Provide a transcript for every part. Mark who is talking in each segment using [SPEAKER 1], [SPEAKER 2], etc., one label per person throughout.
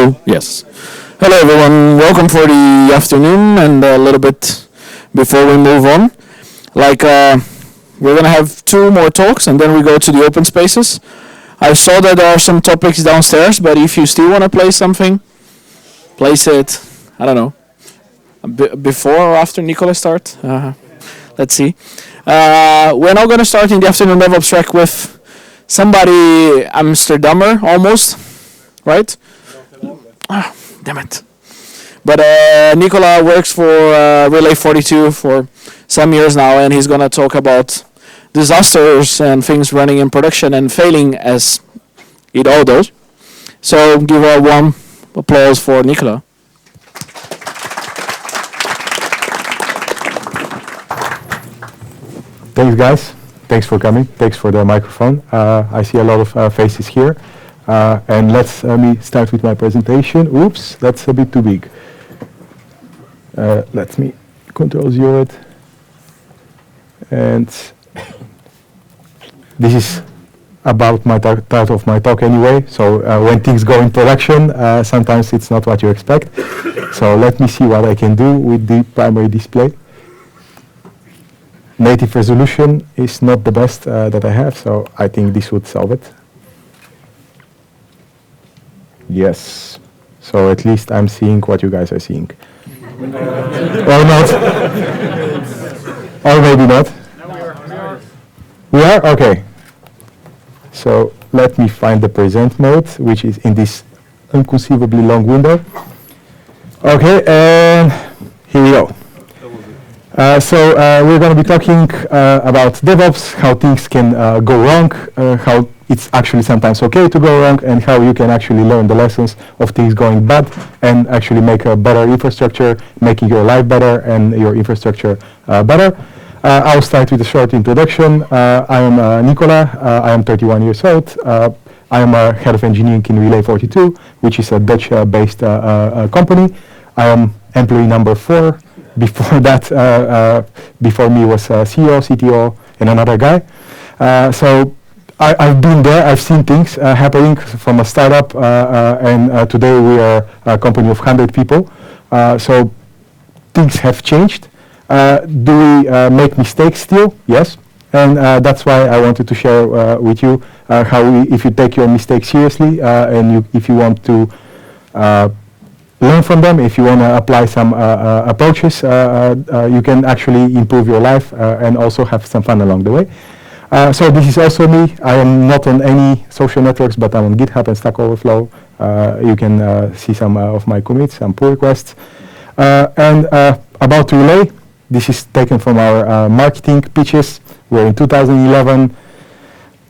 [SPEAKER 1] Hello, yes. Hello everyone, welcome for the afternoon and a little bit before we move on. We're going to have two more talks and then we go to the open spaces. I saw that there are some topics downstairs, but if you still want to play something, place it, I don't know, before or after Nikola start. Let's see. We're now going to start in the afternoon DevOps track with somebody Amsterdammer almost, right? Damn it. But Nikola works for Relay 42 for some years now, and he's going to talk about disasters and things running in production and failing as it all does. So give a warm applause for Nikola.
[SPEAKER 2] Thanks, guys. Thanks for coming. Thanks for the microphone. I see a lot of faces here. And let me start with my presentation. Oops, that's a bit too big. Let me Ctrl-0 it. And this is about my title of my talk anyway. So when things go in production, sometimes it's not what you expect. So let me see what I can do with the primary display. Native resolution is not the best that I have, so I think this would solve it. Yes. So at least I'm seeing what you guys are seeing. Or not. Or maybe not. We are? Okay. So let me find the present mode, which is in this inconceivably long window. Okay, and here we go. So we're going to be talking about DevOps, how things can go wrong, how it's actually sometimes okay to go wrong, and how you can actually learn the lessons of things going bad and actually make a better infrastructure, making your life better and your infrastructure better. I'll start with a short introduction. I am Nikola. I am 31 years old. I am a head of engineering in Relay 42, which is a Dutch-based company. I am employee number 4. Before that, before me was CEO, CTO, and another guy. So I've been there. I've seen things happening from a startup, and today we are a company of 100 people. So things have changed. Do we make mistakes still? Yes. And that's why I wanted to share with you how if you take your mistakes seriously and if you want to learn from them, if you want to apply some approaches, you can actually improve your life and also have some fun along the way. So this is also me. I am not on any social networks, but I'm on GitHub and Stack Overflow. You can see some of my commits, some pull requests. And about Relay, this is taken from our marketing pitches. We're in 2011.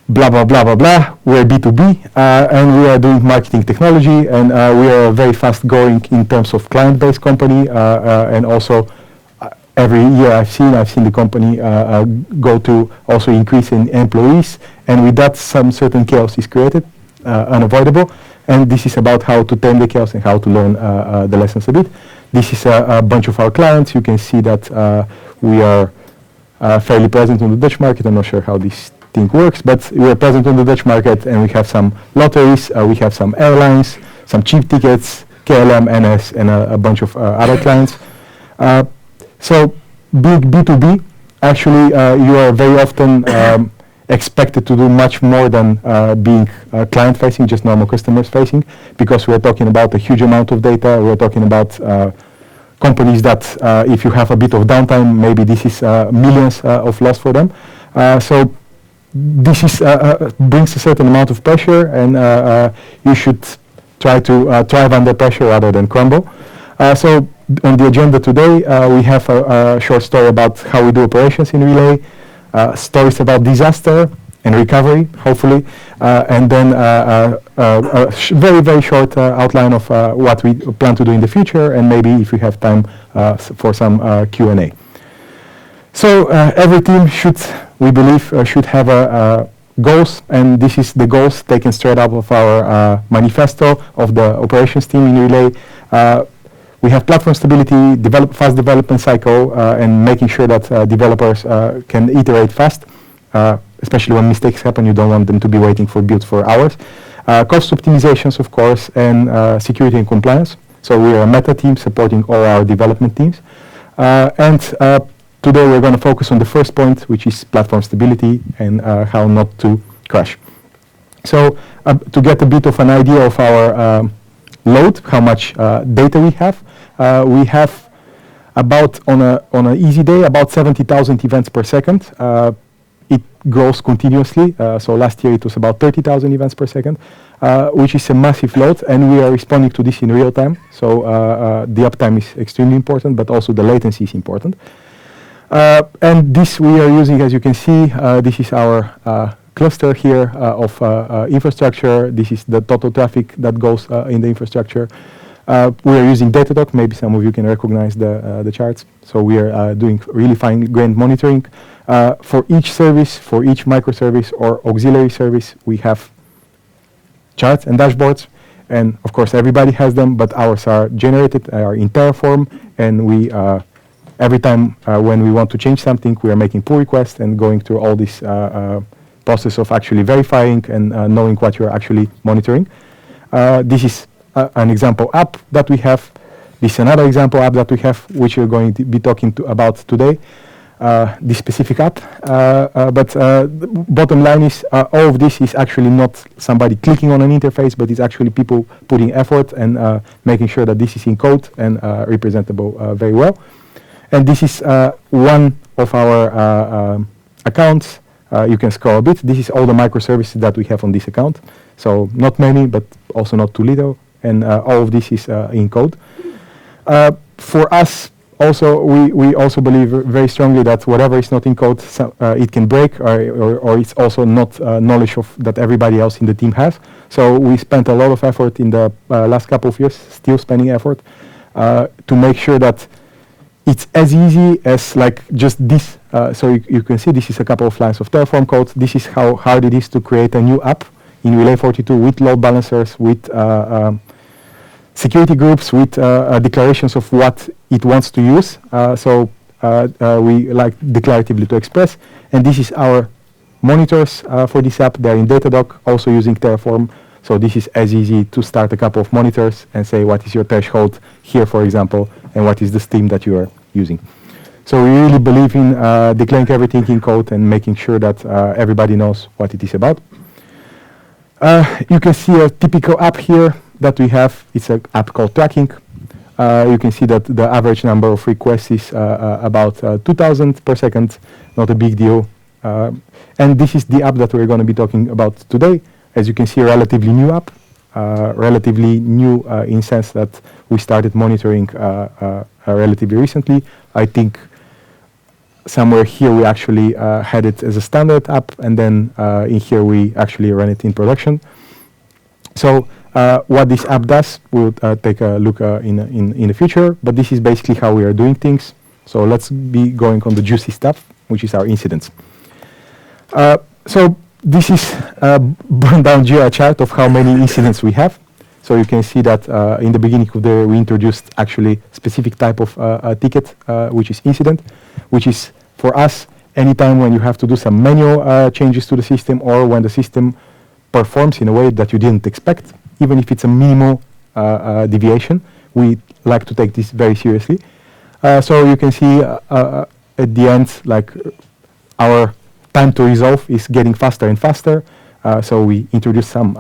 [SPEAKER 2] Blah, blah, blah, blah, blah. We're B2B, and we are doing marketing technology, and we are very fast growing in terms of client-based company, and also every year I've seen the company go to also increase in employees, and with that some certain chaos is created, unavoidable, and this is about how to tame the chaos and how to learn the lessons a bit. This is a bunch of our clients. You can see that we are fairly present on the Dutch market. I'm not sure how this thing works, but we are present on the Dutch market, and we have some lotteries, we have some airlines, some cheap tickets, KLM, NS, and a bunch of other clients. So being B2B, actually you are very often expected to do much more than being client-facing, just normal customers-facing, because we are talking about a huge amount of data. We are talking about companies that if you have a bit of downtime, maybe this is millions of loss for them. So this is brings a certain amount of pressure, and you should try to thrive under pressure rather than crumble. So on the agenda today, we have a short story about how we do operations in Relay, stories about disaster and recovery, hopefully, and then a very, very short outline of what we plan to do in the future, and maybe if we have time for some Q&A. So every team should, we believe, should have goals, and this is the goals taken straight out of our manifesto of the operations team in Relay. We have platform stability, fast development cycle, and making sure that developers can iterate fast, especially when mistakes happen. You don't want them to be waiting for builds for hours. Cost optimizations, of course, and security and compliance. So we are a meta team supporting all our development teams. And today we're going to focus on the first point, which is platform stability and how not to crash. So to get a bit of an idea of our load, how much data we have about on an easy day about 70,000 events per second. It grows continuously. So last year it was about 30,000 events per second, which is a massive load, and we are responding to this in real time. So the uptime is extremely important, but also the latency is important. And this we are using, as you can see, this is our cluster here of infrastructure. This is the total traffic that goes in the infrastructure. We are using Datadog. Maybe some of you can recognize the charts. So we are doing really fine-grained monitoring. For each service, for each microservice or auxiliary service, we have charts and dashboards. And of course, everybody has them, but ours are generated, are in Terraform, and we every time when we want to change something, we are making pull requests and going through all this process of actually verifying and knowing what you're actually monitoring. This is an example app that we have. This is another example app that we have, which we're going to be talking about today. This specific app. But the bottom line is all of this is actually not somebody clicking on an interface, but it's actually people putting effort and making sure that this is in code and representable very well. And this is one of our accounts. You can scroll a bit. This is all the microservices that we have on this account. So not many, but also not too little. And all of this is in code. For us, also, we also believe very strongly that whatever is not in code, it can break, or it's also not knowledge of that everybody else in the team has. So we spent a lot of effort in the last couple of years, still spending effort, to make sure that it's as easy as like just this. So you can see this is a couple of lines of Terraform code. This is how hard it is to create a new app in Relay 42 with load balancers, with security groups, with declarations of what it wants to use. So we like declaratively to express. And this is our monitors for this app. They're in Datadog, also using Terraform. So this is as easy to start a couple of monitors and say what is your threshold here, for example, and what is the stream that you are using. So we really believe in declaring everything in code and making sure that everybody knows what it is about. You can see a typical app here that we have. It's an app called Tracking. You can see that the average number of requests is about 2,000 per second, not a big deal. And this is the app that we're going to be talking about today. As you can see, a relatively new app, relatively new in sense that we started monitoring relatively recently. I think somewhere here we actually had it as a standard app, and then in here we actually run it in production. So what this app does, we'll take a look in the future, but this is basically how we are doing things. So let's be going on the juicy stuff, which is our incidents. So this is a burned down Jira chart of how many incidents we have. So you can see that in the beginning of the year we introduced actually specific type of ticket, which is incident, which is for us anytime when you have to do some manual changes to the system, or when the system performs in a way that you didn't expect, even if it's a minimal deviation. We like to take this very seriously. So you can see at the end, like our time to resolve is getting faster and faster. So we introduced some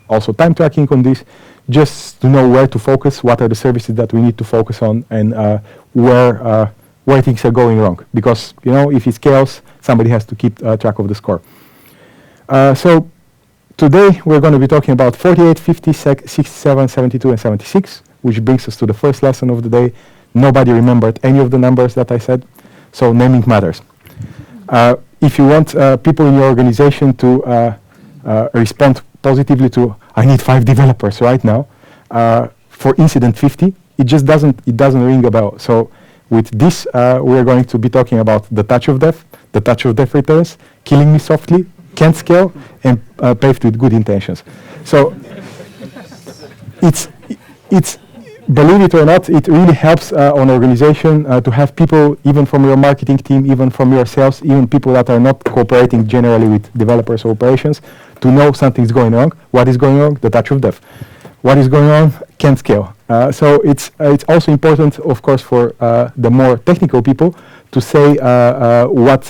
[SPEAKER 2] also time tracking on this, just to know where to focus, what are the services that we need to focus on, and where things are going wrong. Because if it's chaos, somebody has to keep track of the score. So today we're going to be talking about 48, 50, 67, 72, and 76, which brings us to the first lesson of the day. Nobody remembered any of the numbers that I said, so naming matters. If you want people in your organization to respond positively to, I need 5 developers right now, for incident 50, it doesn't ring a bell. So with this, we're going to be talking about the touch of death returns, killing me softly, can't scale, and paved with good intentions. So it's believe it or not, it really helps an organization to have people, even from your marketing team, even from your sales, even people that are not cooperating generally with developers or operations, to know something's going wrong. What is going wrong? The touch of dev. What is going on? Can't scale. So it's also important, of course, for the more technical people to say what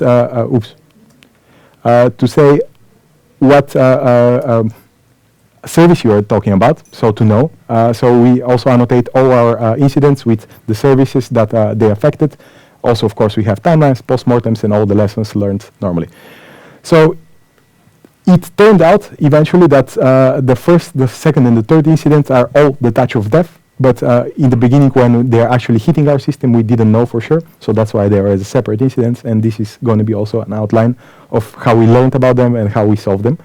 [SPEAKER 2] service you are talking about, so to know. So we also annotate all our incidents with the services that they affected. Also, of course, we have timelines, postmortems, and all the lessons learned normally. So it turned out eventually that the first, the second, and the third incidents are all the touch of dev. But in the beginning, when they're actually hitting our system, we didn't know for sure. So that's why they are as separate incidents. And this is going to be also an outline of how we learned about them and how we solved them.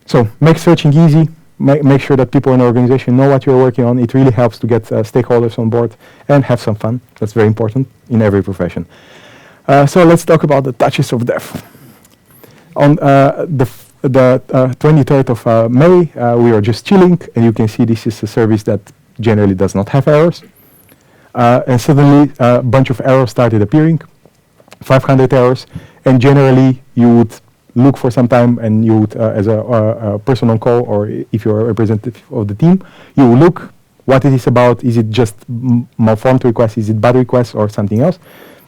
[SPEAKER 2] So make searching easy. Make sure that people in the organization know what you're working on. It really helps to get stakeholders on board and have some fun. That's very important in every profession. So let's talk about the touches of dev. On the 23rd of May, we were just chilling, and you can see this is a service that generally does not have errors. And suddenly, a bunch of errors started appearing, 500 errors, and generally you would look for some time, and you would, as a person on call, or if you're a representative of the team, you will look what it is about. Is it just malformed requests? Is it bad requests or something else?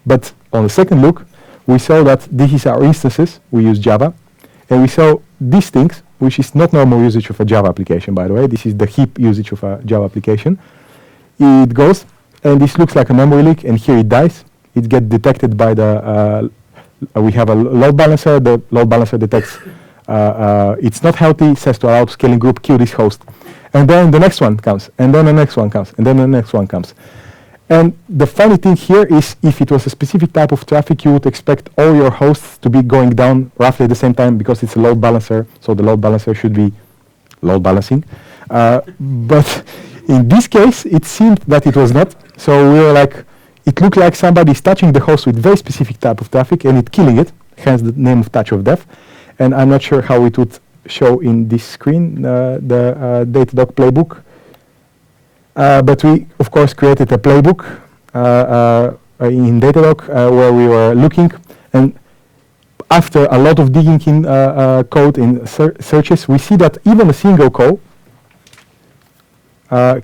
[SPEAKER 2] But on the second look, we saw that this is our instances. We use Java. And we saw these things, which is not normal usage of a Java application, by the way. This is the heap usage of a Java application. It goes, and this looks like a memory leak, and here it dies. It gets detected by the, we have a load balancer. The load balancer detects it's not healthy, says to allow scaling group, kill this host. And then the next one comes, and then the next one comes, and then the next one comes. And the funny thing here is, if it was a specific type of traffic, you would expect all your hosts to be going down roughly at the same time, because it's a load balancer, so the load balancer should be load balancing. But in this case, it seemed that it was not. So we were like, it looked like somebody's touching the host with very specific type of traffic, and it killing it, hence the name of touch of dev. And I'm not sure how it would show in this screen, the Datadog playbook. But we, of course, created a playbook in Datadog where we were looking, and after a lot of digging in code in searches, we see that even a single call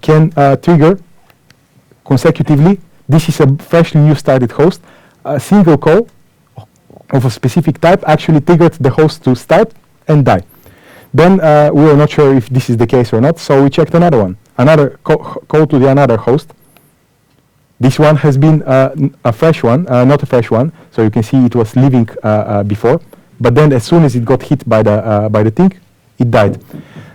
[SPEAKER 2] can trigger consecutively. This is a freshly new started host. A single call of a specific type actually triggered the host to start and die. Then we were not sure if this is the case or not, so we checked another one. Another call to the another host. This one has been a fresh one, not a fresh one. So you can see it was living before, but then as soon as it got hit by the thing, it died.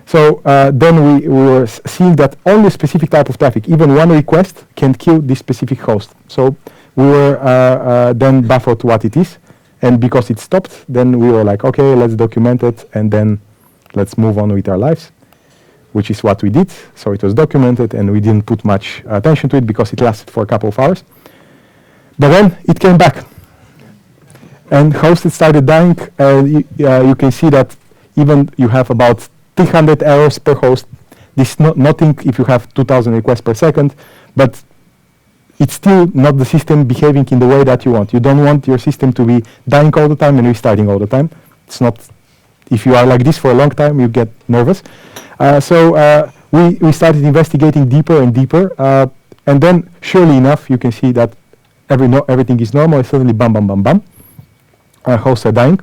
[SPEAKER 2] So then we were seeing that only a specific type of traffic, even one request, can kill this specific host. So we were then baffled what it is, and because it stopped, then we were like, okay, let's document it, and then let's move on with our lives. Which is what we did. So it was documented, and we didn't put much attention to it because it lasted for a couple of hours. But then it came back, and hosted started dying. You can see that even you have about 300 errors per host. This is nothing if you have 2,000 requests per second, but it's still not the system behaving in the way that you want. You don't want your system to be dying all the time and restarting all the time. It's not. If you are like this for a long time, you get nervous. So we started investigating deeper and deeper, and then surely enough, you can see that everything is normal. And suddenly, bam, bam, bam, bam, hosts are dying,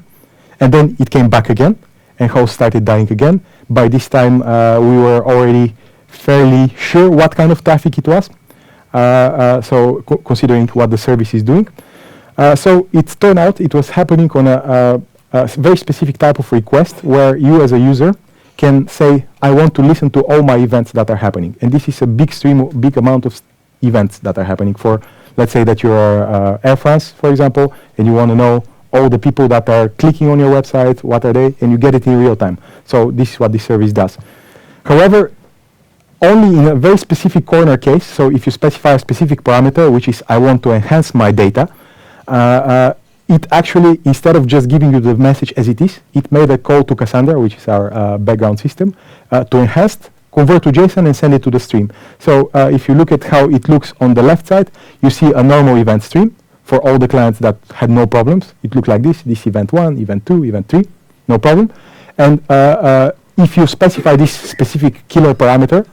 [SPEAKER 2] and then it came back again, and hosts started dying again. By this time, we were already fairly sure what kind of traffic it was. So considering what the service is doing, so it turned out it was happening on a very specific type of request where you as a user can say, I want to listen to all my events that are happening. And this is a big stream, big amount of events that are happening for, let's say that you're Air France, for example, and you want to know all the people that are clicking on your website, what are they, and you get it in real time. So this is what this service does. However, only in a very specific corner case, so if you specify a specific parameter, which is I want to enhance my data, it actually, instead of just giving you the message as it is, it made a call to Cassandra, which is our background system, to enhance convert to JSON and send it to the stream. So if you look at how it looks on the left side, you see a normal event stream for all the clients that had no problems. It looked like this event 1, event 2, event 3, no problem. And if you specify this specific killer parameter,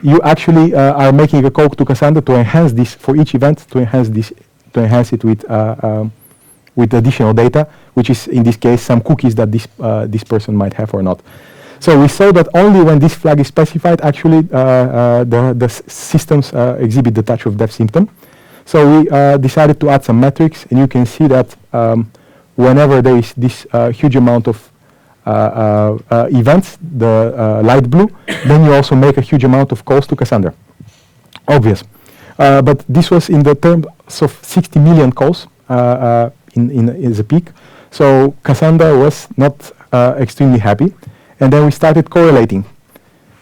[SPEAKER 2] you actually are making a call to Cassandra to enhance this for each event, to enhance it with additional data, which is in this case some cookies that this person might have or not. So we saw that only when this flag is specified, actually the systems exhibit the touch of death symptom. So we decided to add some metrics, and you can see that whenever there is this huge amount of events, the light blue, then you also make a huge amount of calls to Cassandra. Obvious. But this was in the terms of 60 million calls in the peak. So Cassandra was not extremely happy. And then we started correlating.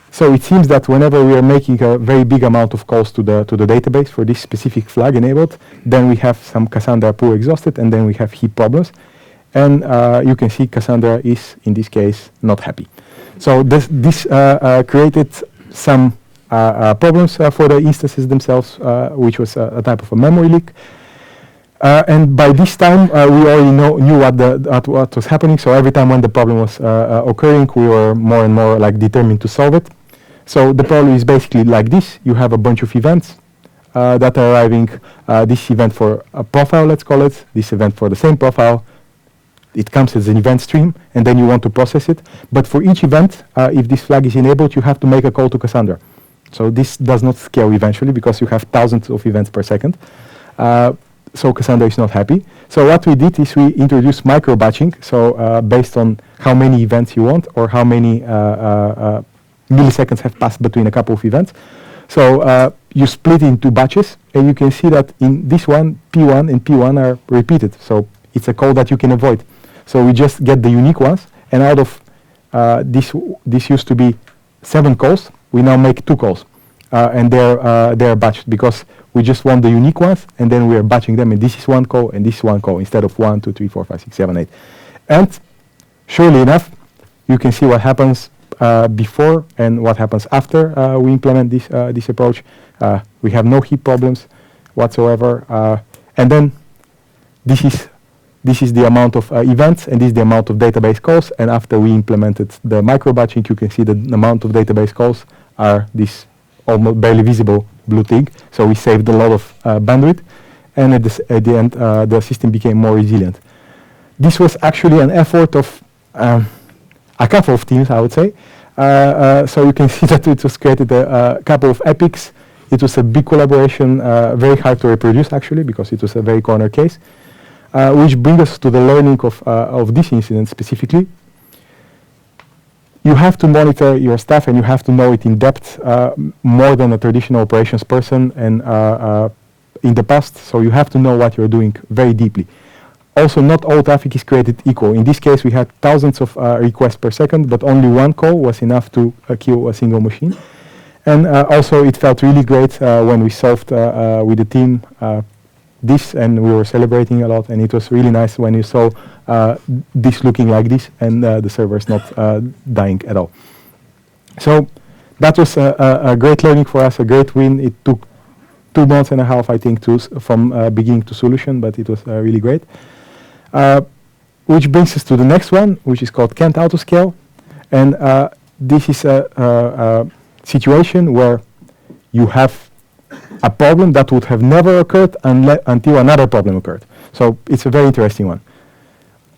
[SPEAKER 2] So it seems that whenever we are making a very big amount of calls to the database for this specific flag enabled, then we have some Cassandra pool exhausted, and then we have heap problems. And you can see Cassandra is, in this case, not happy. So this created some problems for the instances themselves, which was a type of a memory leak. And by this time, we already knew what was happening. So every time when the problem was occurring, we were more and more determined to solve it. So the problem is basically like this. You have a bunch of events that are arriving. This event for a profile, let's call it. This event for the same profile. It comes as an event stream, and then you want to process it. But for each event, if this flag is enabled, you have to make a call to Cassandra. So this does not scale eventually because you have thousands of events per second. So Cassandra is not happy. So what we did is we introduced micro batching. So based on how many events you want or how many milliseconds have passed between a couple of events. So you split into batches, and you can see that in this one, P1 and P1 are repeated. So it's a call that you can avoid. So we just get the unique ones, and out of this used to be 7 calls. We now make 2 calls, and they're batched because we just want the unique ones, and then we are batching them, and this is 1 call, and this is 1 call, instead of 1, 2, 3, 4, 5, 6, 7, 8. And surely enough, you can see what happens before and what happens after we implement this approach. We have no heap problems whatsoever, and then this is the amount of events, and this is the amount of database calls. And after we implemented the micro batching, you can see the amount of database calls are this almost barely visible blue tick. So we saved a lot of bandwidth, and at the end, the system became more resilient. This was actually an effort of a couple of teams, I would say. So you can see that it was created a couple of epics. It was a big collaboration, very hard to reproduce actually, because it was a very corner case. Which brings us to the learning of this incident specifically. You have to monitor your stuff, and you have to know it in depth more than a traditional operations person and in the past. So you have to know what you're doing very deeply. Also, not all traffic is created equal. In this case, we had thousands of requests per second, but only 1 call was enough to kill a single machine. And also, it felt really great when we solved with the team this, and we were celebrating a lot, and it was really nice when you saw this looking like this, and the servers not dying at all. So that was a great learning for us, a great win. It took 2 months and a half, I think, from beginning to solution, but it was really great. Which brings us to the next one, which is called can't autoscale. And this is a situation where you have a problem that would have never occurred until another problem occurred. So it's a very interesting one.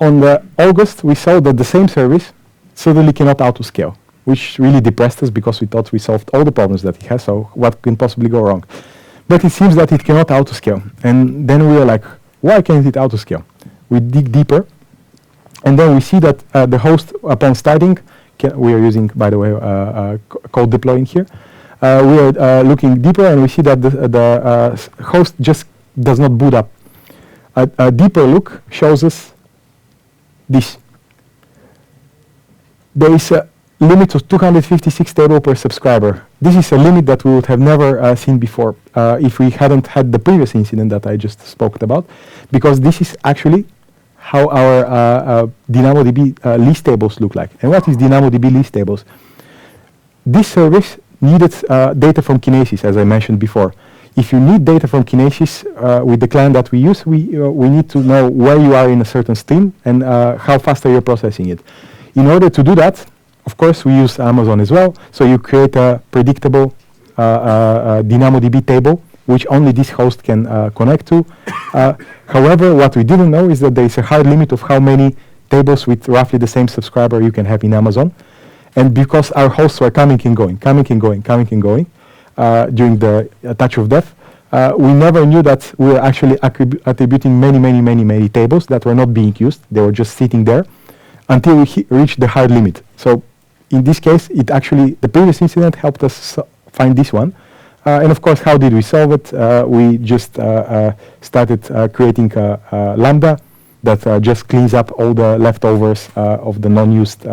[SPEAKER 2] On the August, we saw that the same service suddenly cannot autoscale, which really depressed us because we thought we solved all the problems that it has, so what can possibly go wrong? But it seems that it cannot autoscale. And then we were like, why can't it autoscale? We dig deeper, and then we see that the host, upon starting, we are using, by the way, code deploying here. We are looking deeper, and we see that the host just does not boot up. A deeper look shows us this. There is a limit of 256 tables per subscriber. This is a limit that we would have never seen before if we hadn't had the previous incident that I just spoke about, because this is actually how our DynamoDB list tables look like. And what is DynamoDB list tables? this service needed data from Kinesis, as I mentioned before. If you need data from Kinesis with the client that we use, we need to know where you are in a certain stream and how fast are you processing it. In order to do that, of course, we use Amazon as well. So you create a predictable DynamoDB table, which only this host can connect to. However, what we didn't know is that there is a hard limit of how many tables with roughly the same subscriber you can have in Amazon. And because our hosts were coming and going during the touch of death, we never knew that we were actually attributing many tables that were not being used. They were just sitting there until we reached the hard limit. So in this case, the previous incident helped us find this one. And of course, how did we solve it? We just started creating a Lambda that just cleans up all the leftovers of the non-used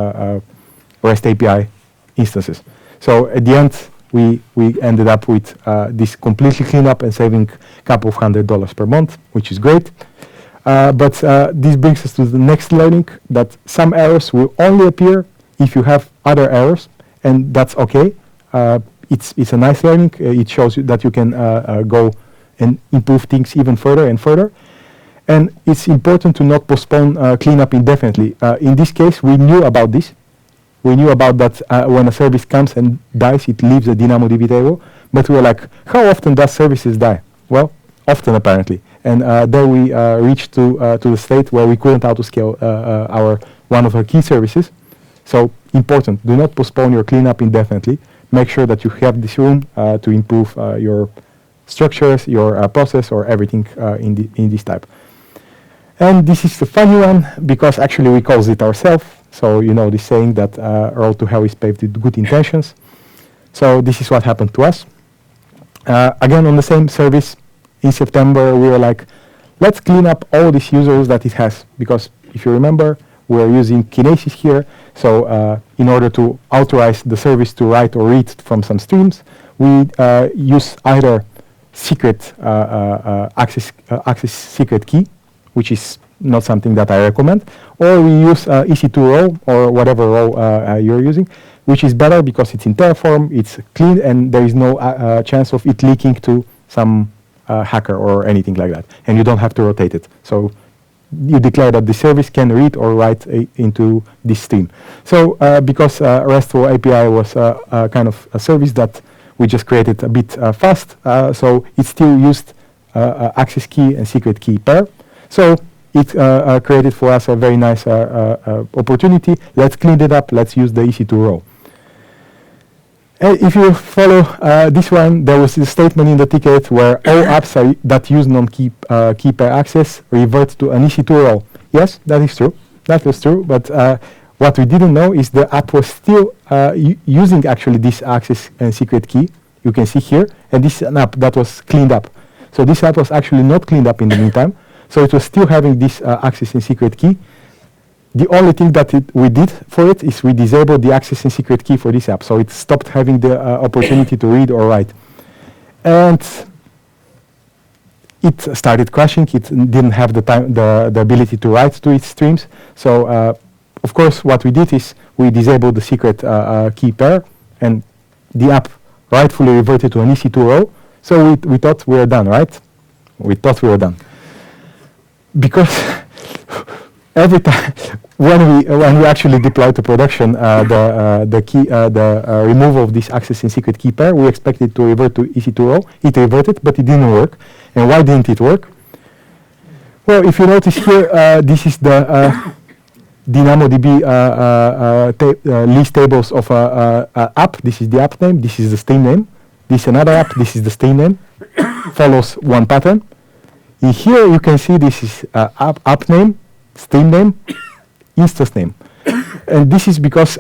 [SPEAKER 2] REST API instances. So at the end, we ended up with this completely clean up and saving a couple of $100 per month, which is great. But this brings us to the next learning, that some errors will only appear if you have other errors, and that's okay. It's a nice learning. It shows you that you can go and improve things even further and further. And it's important to not postpone cleanup indefinitely. In this case, we knew about this. We knew about that when a service comes and dies, it leaves the DynamoDB table. But we were like, how often does services die? Well, often apparently. And there we reached to the state where we couldn't autoscale one of our key services. So important, do not postpone your cleanup indefinitely. Make sure that you have this room to improve your structures, your process, or everything in this type. And this is the funny one, because actually we caused it ourselves. So you know this saying that road to hell is paved with good intentions. So this is what happened to us. Again, on the same service, in September, we were like, let's clean up all these users that it has. Because if you remember, we're using Kinesis here. So in order to authorize the service to write or read from some streams, we use either secret access secret key, which is not something that I recommend, or we use EC2 row or whatever row you're using, which is better because it's in Terraform, it's clean, and there is no chance of it leaking to some hacker or anything like that, and you don't have to rotate it. So you declare that the service can read or write into this stream. So because RESTful API was kind of a service that we just created a bit fast, so it still used access key and secret key pair. So it created for us a very nice opportunity. Let's clean it up. Let's use the EC2 row. If you follow this one, there was a statement in the ticket where all apps that use non-key key pair access revert to an EC2 row. Yes, that is true. That was true. But what we didn't know is the app was still using actually this access and secret key. You can see here. And this is an app that was cleaned up. So this app was actually not cleaned up in the meantime. So it was still having this access and secret key. The only thing that we did for it is we disabled the access and secret key for this app. So it stopped having the opportunity to read or write. And it started crashing. It didn't have the ability to write to its streams. So of course, what we did is we disabled the secret key pair, and the app rightfully reverted to an EC2 row. So we thought we were done, right? We thought we were done. Because every time when we actually deployed to production the removal of this access and secret key pair, we expected to revert to EC2 row. It reverted, but it didn't work. And why didn't it work? Well, if you notice here, this is the DynamoDB list tables of app. This is the app name. This is the stream name. This is another app. This is the stream name. Follows one pattern. In here you can see this is app name, stream name, instance name. And this is because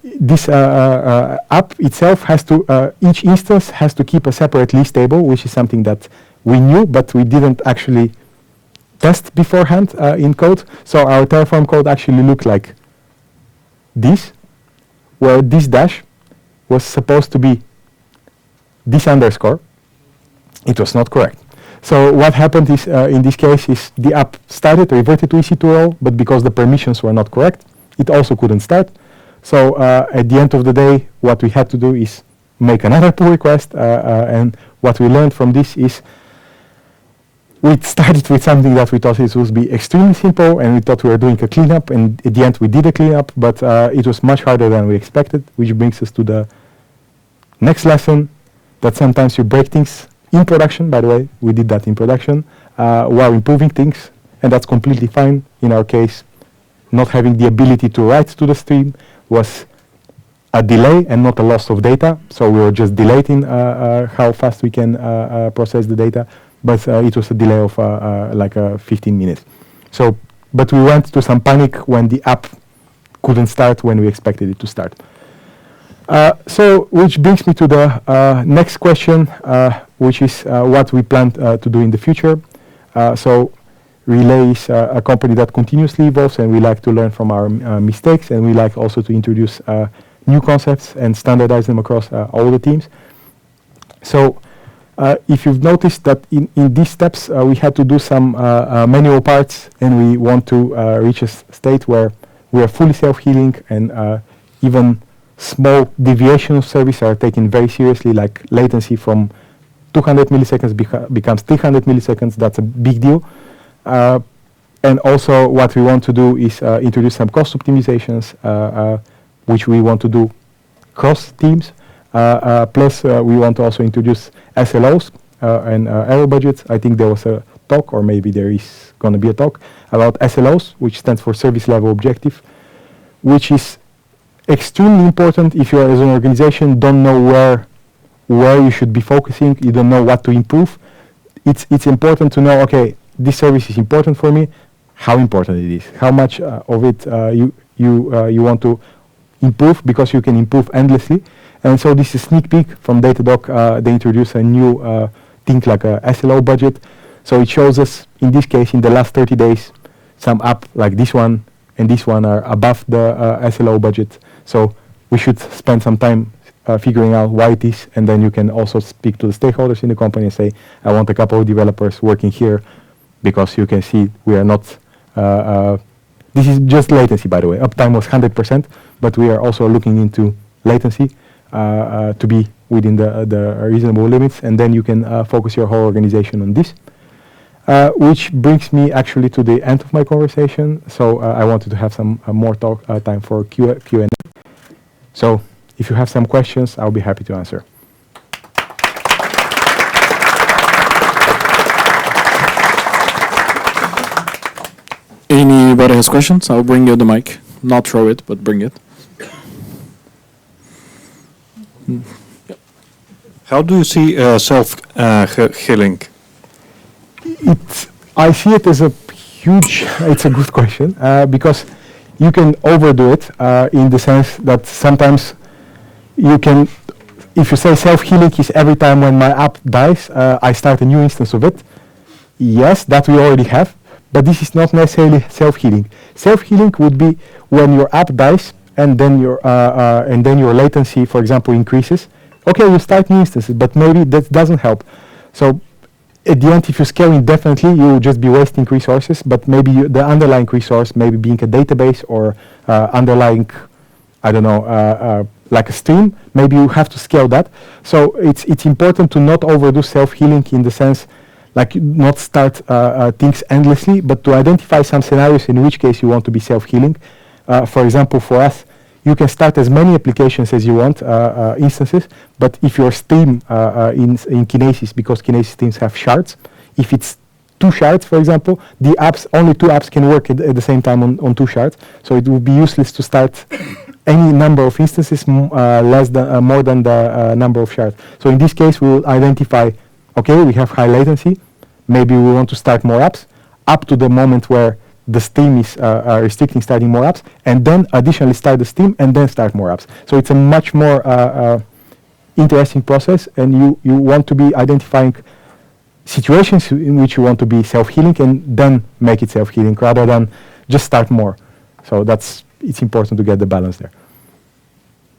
[SPEAKER 2] this app itself has to, each instance has to keep a separate list table, which is something that we knew, but we didn't actually test beforehand in code. So our Terraform code actually looked like this, where this dash was supposed to be this underscore. It was not correct. So what happened is, in this case, is the app started, reverted to EC2 row, but because the permissions were not correct, it also couldn't start. So at the end of the day, what we had to do is make another pull request, and what we learned from this is we started with something that we thought it would be extremely simple, and we thought we were doing a cleanup, and at the end we did a cleanup, but it was much harder than we expected, which brings us to the next lesson, that sometimes you break things in production. By the way, we did that in production while improving things, and that's completely fine. In our case, not having the ability to write to the stream was a delay and not a loss of data, so we were just delayed in how fast we can process the data, but it was a delay of like 15 minutes. So, but we went to some panic when the app couldn't start when we expected it to start. So, which brings me to the next question, which is what we plan to do in the future. So, Relay is a company that continuously evolves, and we like to learn from our mistakes, and we like also to introduce new concepts and standardize them across all the teams. So, if you've noticed that in these steps we had to do some manual parts, and we want to reach a state where we are fully self-healing, and even small deviation of service are taken very seriously, like latency from 200 milliseconds becomes 300 milliseconds. That's a big deal. And also what we want to do is introduce some cost optimizations, which we want to do cross teams. Plus we want to also introduce SLOs and error budgets. I think there was a talk, or maybe there is going to be a talk about SLOs, which stands for Service Level Objective, which is extremely important if you are, as an organization, don't know where you should be focusing, you don't know what to improve. It's important to know, okay, this service is important for me, how important it is, how much of it you want to improve, because you can improve endlessly. And so this is a sneak peek from Datadog. They introduce a new thing like a SLO budget. So it shows us, in this case, in the last 30 days, some app like this one and this one are above the SLO budget. So we should spend some time figuring out why it is, and then you can also speak to the stakeholders in the company and say, I want a couple of developers working here, because you can see we are not, this is just latency, by the way. Uptime was 100%, but we are also looking into latency to be within the reasonable limits, and then you can focus your whole organization on this. Which brings me actually to the end of my conversation. So I wanted to have some more time for Q&A. So if you have some questions, I'll be happy to answer.
[SPEAKER 1] Anybody has questions? I'll bring you the mic. Not throw it, but bring it.
[SPEAKER 3] How do you see self-healing?
[SPEAKER 2] I see it as a huge, it's a good question, because you can overdo it in the sense that sometimes you can, if you say self-healing is every time when my app dies, I start a new instance of it. Yes, that we already have, but this is not necessarily self-healing. Self-healing would be when your app dies and then your latency, for example, increases. Okay, you start new instances, but maybe that doesn't help. So at the end, if you scale indefinitely, you will just be wasting resources, but maybe the underlying resource, maybe being a database or underlying, I don't know, like a stream, maybe you have to scale that. So it's important to not overdo self-healing in the sense, like not start things endlessly, but to identify some scenarios in which case you want to be self-healing. For example, for us, you can start as many applications as you want, instances, but if your stream in Kinesis, because Kinesis streams have shards, if it's 2 shards, for example, the apps, only 2 apps can work at the same time on 2 shards, so it would be useless to start any number of instances more than the number of shards. So in this case, we will identify, okay, we have high latency, maybe we want to start more apps, up to the moment where the stream is restricting starting more apps, and then additionally start the stream and then start more apps. So it's a much more interesting process, and you want to be identifying situations in which you want to be self-healing and then make it self-healing rather than just start more. So it's important to get the balance there.